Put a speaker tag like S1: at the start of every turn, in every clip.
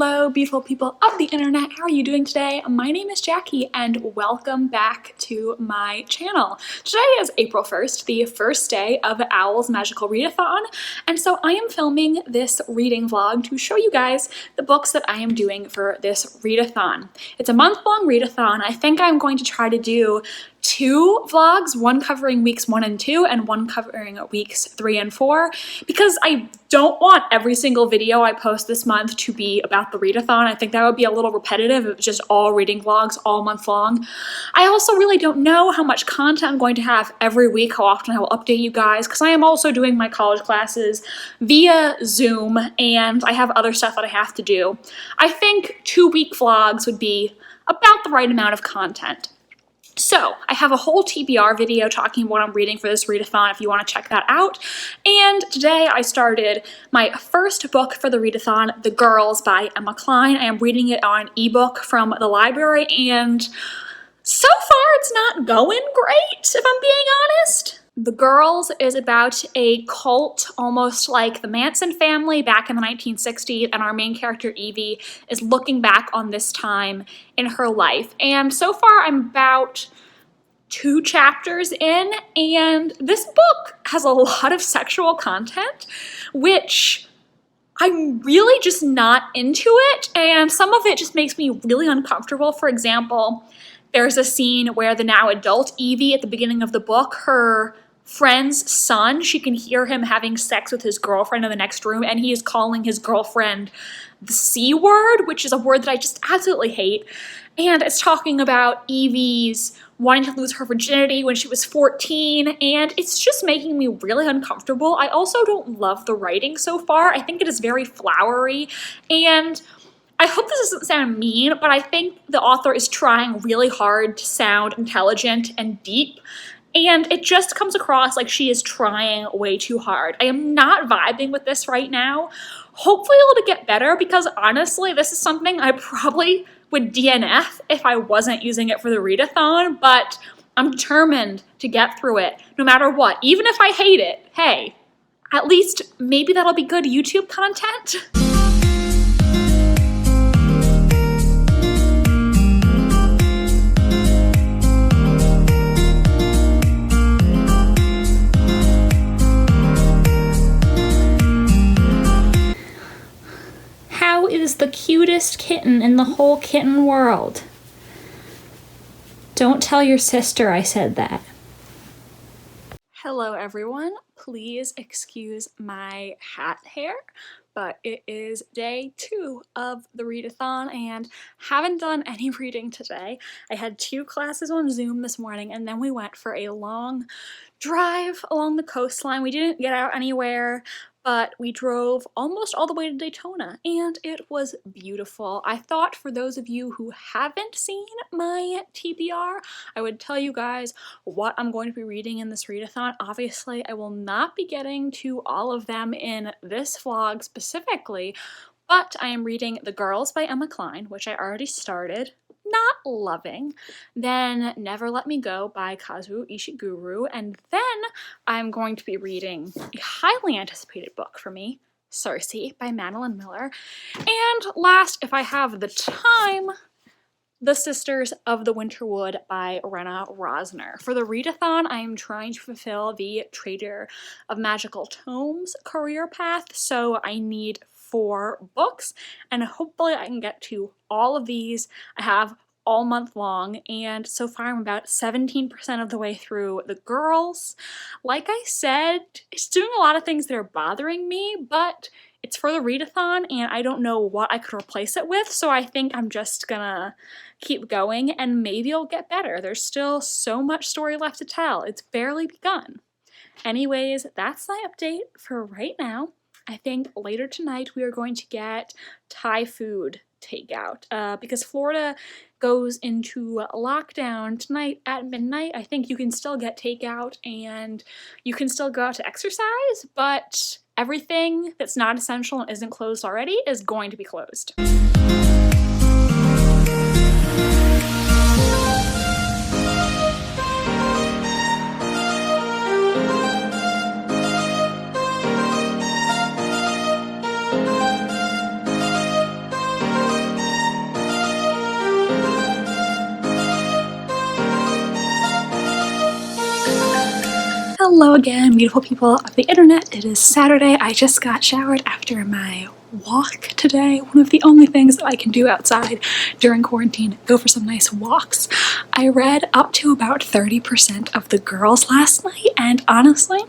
S1: Hello, beautiful people of the internet. How are you doing today? My name is Jackie and welcome back to my channel. Today is April 1st, the first day of O.W.L.s magical readathon, and so I am filming this reading vlog to show you guys the books that I am doing for this readathon. It's a month-long readathon. I think I'm going to try to do 2 vlogs, one covering weeks 1 and 2 and one covering weeks 3 and 4, because I don't want every single video I post this month to be about the readathon. I think that would be a little repetitive if it was just all reading vlogs all month long. I also really don't know how much content I'm going to have every week, how often I will update you guys, because I am also doing my college classes via Zoom and I have other stuff that I have to do. I think 2-week vlogs would be about the right amount of content. So I have a whole TBR video talking what I'm reading for this readathon if you want to check that out. And today I started my first book for the readathon, The Girls by Emma Cline. I am reading it on ebook from the library and so far it's not going great, if I'm being honest. The Girls is about a cult almost like the Manson family back in the 1960s, and our main character Evie is looking back on this time in her life. And so far I'm about 2 chapters in, and this book has a lot of sexual content, which I'm really just not into it, and some of it just makes me really uncomfortable. For example, there's a scene where the now adult Evie at the beginning of the book, her friend's son, she can hear him having sex with his girlfriend in the next room, and he is calling his girlfriend the C word, which is a word that I just absolutely hate. And it's talking about Evie's wanting to lose her virginity when she was 14, and it's just making me really uncomfortable. I also don't love the writing so far. I think it is very flowery, and I hope this doesn't sound mean, but I think the author is trying really hard to sound intelligent and deep, and it just comes across like she is trying way too hard. I am not vibing with this right now. Hopefully it'll get better, because honestly, this is something I probably would DNF if I wasn't using it for the readathon, but I'm determined to get through it no matter what. Even if I hate it, hey, at least maybe that'll be good YouTube content. Is the cutest kitten in the whole kitten world. Don't tell your sister I said that. Hello everyone, please excuse my hat hair, but it is day 2 of the readathon and haven't done any reading today. I had 2 classes on Zoom this morning and then we went for a long drive along the coastline. We didn't get out anywhere, but we drove almost all the way to Daytona, and it was beautiful. I thought for those of you who haven't seen my TBR, I would tell you guys what I'm going to be reading in this readathon. Obviously, I will not be getting to all of them in this vlog specifically, but I am reading The Girls by Emma Cline, which I already started, not loving, then Never Let Me Go by Kazuo Ishiguro, and then I'm going to be reading a highly anticipated book for me, Circe by Madeline Miller, and last, if I have the time, The Sisters of the Winterwood by Rena Rosner. For the readathon, I am trying to fulfill the Trader of Magical Tomes career path, so I need 4 books, and hopefully I can get to all of these. I have all month long, and so far I'm about 17% of the way through The Girls. Like I said, it's doing a lot of things that are bothering me, but it's for the readathon, and I don't know what I could replace it with, so I think I'm just gonna keep going, and maybe it'll get better. There's still so much story left to tell. It's barely begun. Anyways, that's my update for right now. I think later tonight we are going to get Thai food takeout because Florida goes into lockdown tonight at midnight. I think you can still get takeout and you can still go out to exercise, but everything that's not essential and isn't closed already is going to be closed. Hello again, beautiful people of the internet. It is Saturday. I just got showered after my walk today. One of the only things that I can do outside during quarantine, go for some nice walks. I read up to about 30% of The Girls last night, and honestly,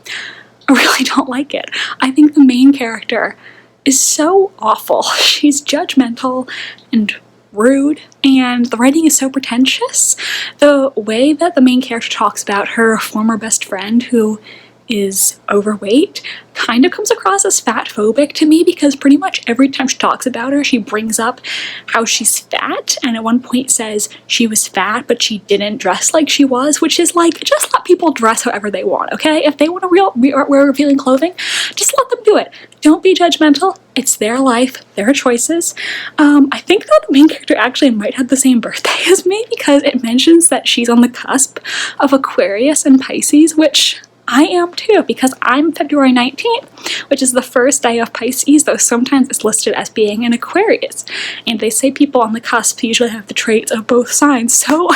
S1: I really don't like it. I think the main character is so awful. She's judgmental and rude, and the writing is so pretentious. The way that the main character talks about her former best friend, who is overweight, kind of comes across as fat-phobic to me, because pretty much every time she talks about her, she brings up how she's fat, and at one point says she was fat, but she didn't dress like she was, which is like, just let people dress however they want, okay? If they want to wear revealing clothing, just let them do it. Don't be judgmental. It's their life, their choices. I think that the main character actually might have the same birthday as me, because it mentions that she's on the cusp of Aquarius and Pisces, which I am too, because I'm February 19th, which is the first day of Pisces, though sometimes it's listed as being an Aquarius. And they say people on the cusp usually have the traits of both signs, so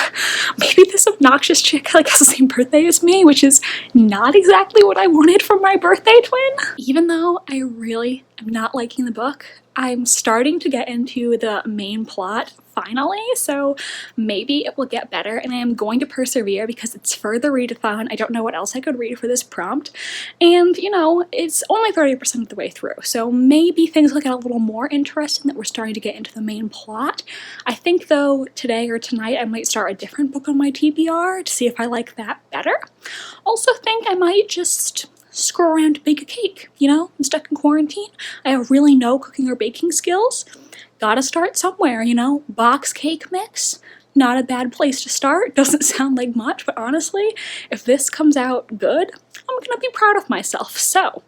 S1: maybe this obnoxious chick like has the same birthday as me, which is not exactly what I wanted from my birthday twin. Even though I really am not liking the book, I'm starting to get into the main plot finally, so maybe it will get better, and I am going to persevere because it's for the readathon. I don't know what else I could read for this prompt, and you know, it's only 30% of the way through, so maybe things will get a little more interesting that we're starting to get into the main plot. I think though today or tonight I might start a different book on my TBR to see if I like that better. Also think I might just scroll around to bake a cake, you know? I'm stuck in quarantine. I have really no cooking or baking skills. Gotta start somewhere, you know? Box cake mix, not a bad place to start. Doesn't sound like much, but honestly, if this comes out good, I'm gonna be proud of myself. So,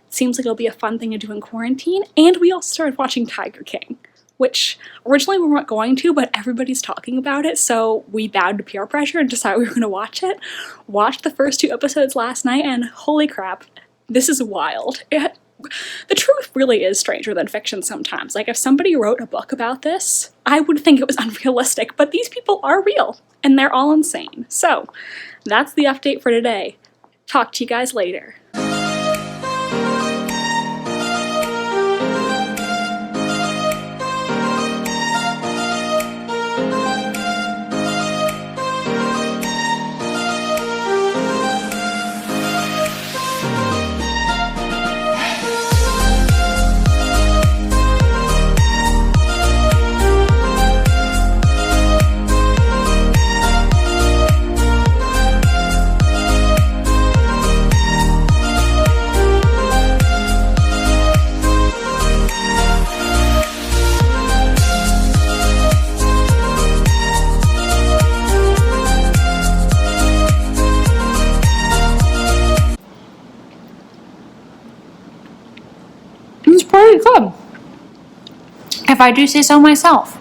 S1: it seems like it'll be a fun thing to do in quarantine, and we also started watching Tiger King, which originally we weren't going to, but everybody's talking about it, so we bowed to peer pressure and decided we were gonna watch it. Watched the first 2 episodes last night, and holy crap, this is wild. The truth really is stranger than fiction sometimes. Like, if somebody wrote a book about this, I would think it was unrealistic, but these people are real, and they're all insane. So, that's the update for today. Talk to you guys later. It's pretty good, if I do say so myself.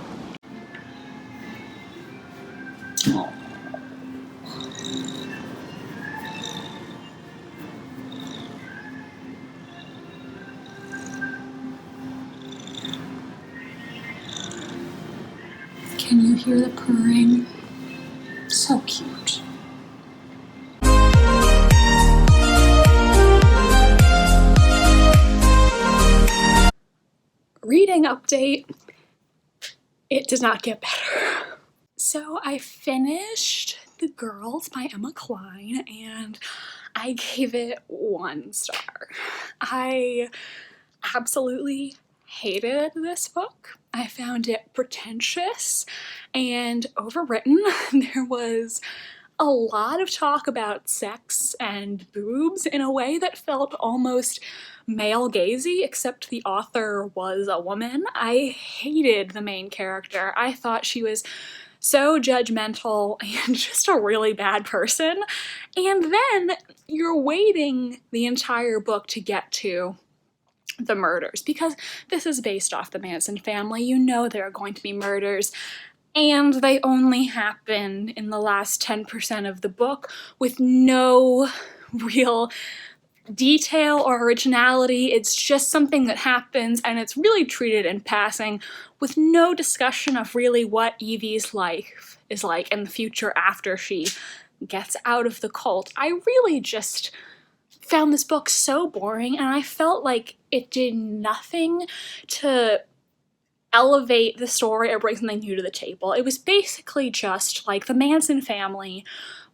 S1: Can you hear the purring? So cute. Reading update. It does not get better. So I finished The Girls by Emma Cline, and I gave it 1 star. I absolutely hated this book. I found it pretentious and overwritten. There was a lot of talk about sex and boobs in a way that felt almost male-gazy, except the author was a woman. I hated the main character. I thought she was so judgmental and just a really bad person. And then you're waiting the entire book to get to the murders, because this is based off the Manson family. You know there are going to be murders, and they only happen in the last 10% of the book with no real detail or originality. It's just something that happens, and it's really treated in passing with no discussion of really what Evie's life is like in the future after she gets out of the cult. I really just found this book so boring, and I felt like it did nothing to elevate the story or bring something new to the table. It was basically just like the Manson family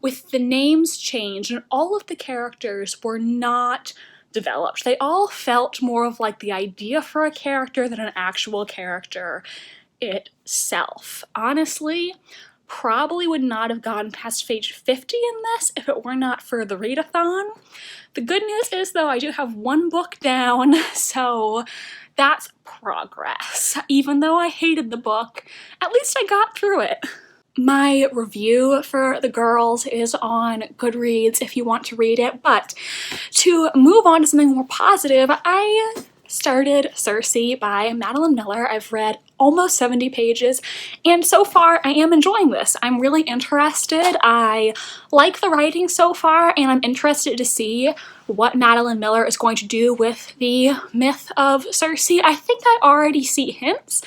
S1: with the names changed, and all of the characters were not developed. They all felt more of like the idea for a character than an actual character itself. Honestly, probably would not have gotten past page 50 in this if it were not for the readathon. The good news is, though, I do have one book down, so that's progress. Even though I hated the book, at least I got through it. My review for The Girls is on Goodreads if you want to read it, but to move on to something more positive, I started Circe by Madeline Miller. I've read almost 70 pages, and so far I am enjoying this. I'm really interested. I like the writing so far, and I'm interested to see what Madeline Miller is going to do with the myth of Circe. I think I already see hints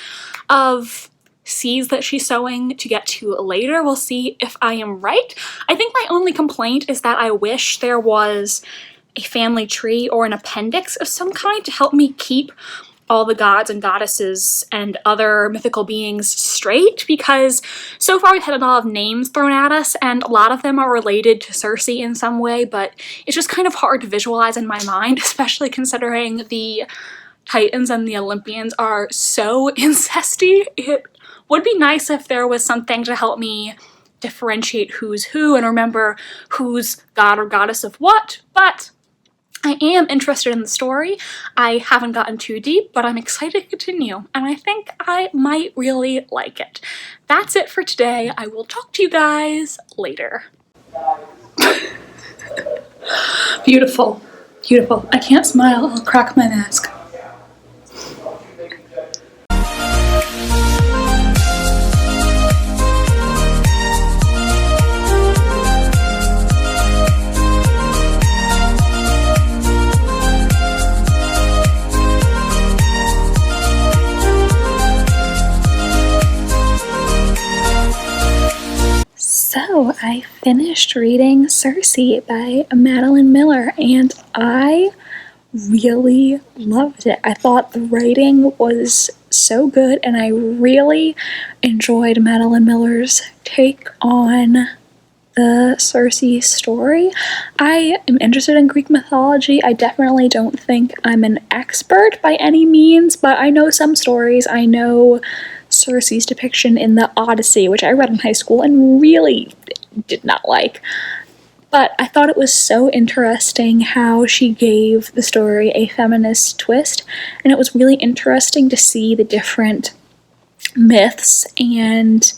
S1: of seeds that she's sowing to get to later. We'll see if I am right. I think my only complaint is that I wish there was a family tree or an appendix of some kind to help me keep all the gods and goddesses and other mythical beings straight, because so far we've had a lot of names thrown at us and a lot of them are related to Circe in some way, but it's just kind of hard to visualize in my mind, especially considering the Titans and the Olympians are so incesty. It would be nice if there was something to help me differentiate who's who and remember who's god or goddess of what, but I am interested in the story. I haven't gotten too deep, but I'm excited to continue, and I think I might really like it. That's it for today. I will talk to you guys later. Beautiful. Beautiful. I can't smile. I'll crack my mask. So I finished reading Circe by Madeline Miller, and I really loved it. I thought the writing was so good, and I really enjoyed Madeline Miller's take on the Circe story. I am interested in Greek mythology. I definitely don't think I'm an expert by any means, but I know some stories. I know Circe's depiction in the Odyssey, which I read in high school and really did not like. But I thought it was so interesting how she gave the story a feminist twist, and it was really interesting to see the different myths and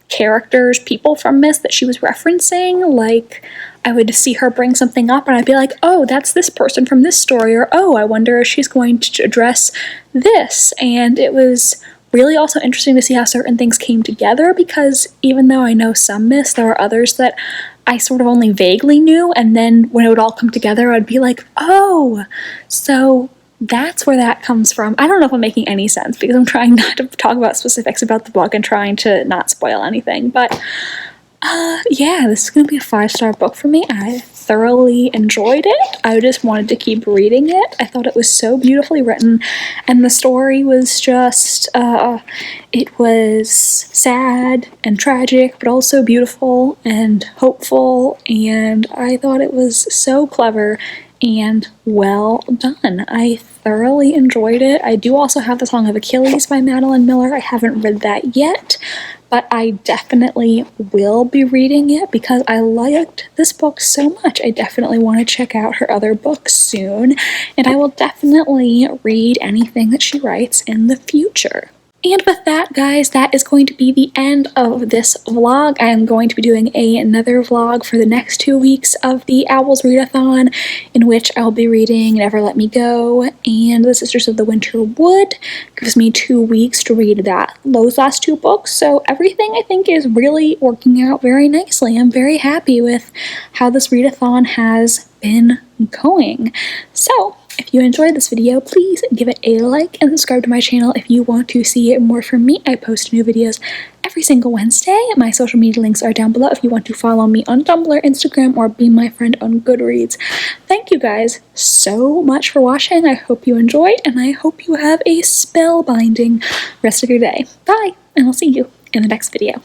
S1: characters, people from myths that she was referencing. Like, I would see her bring something up and I'd be like, oh, that's this person from this story, or oh, I wonder if she's going to address this. And it was really also interesting to see how certain things came together, because even though I know some myths, there were others that I sort of only vaguely knew, and then when it would all come together, I'd be like, oh, so that's where that comes from. I don't know if I'm making any sense, because I'm trying not to talk about specifics about the book and trying to not spoil anything, but yeah, this is going to be a 5-star book for me. I thoroughly enjoyed it. I just wanted to keep reading it. I thought it was so beautifully written, and the story was just, it was sad and tragic, but also beautiful and hopeful, and I thought it was so clever and well done. I thoroughly enjoyed it. I do also have The Song of Achilles by Madeline Miller. I haven't read that yet, but I definitely will be reading it because I liked this book so much. I definitely want to check out her other books soon, and I will definitely read anything that she writes in the future. And with that, guys, that is going to be the end of this vlog. I am going to be doing another vlog for the next 2 weeks of the O.W.L.s readathon, in which I'll be reading Never Let Me Go and The Sisters of the Winter Wood. Gives me 2 weeks to read those last 2 books, so everything I think is really working out very nicely. I'm very happy with how this readathon has been going. So, If you enjoyed this video, please give it a like and subscribe to my channel if you want to see more from me. I post new videos every single Wednesday. My social media links are down below if you want to follow me on Tumblr, Instagram, or be my friend on Goodreads. Thank you guys so much for watching. I hope you enjoyed, and I hope you have a spellbinding rest of your day. Bye, and I'll see you in the next video.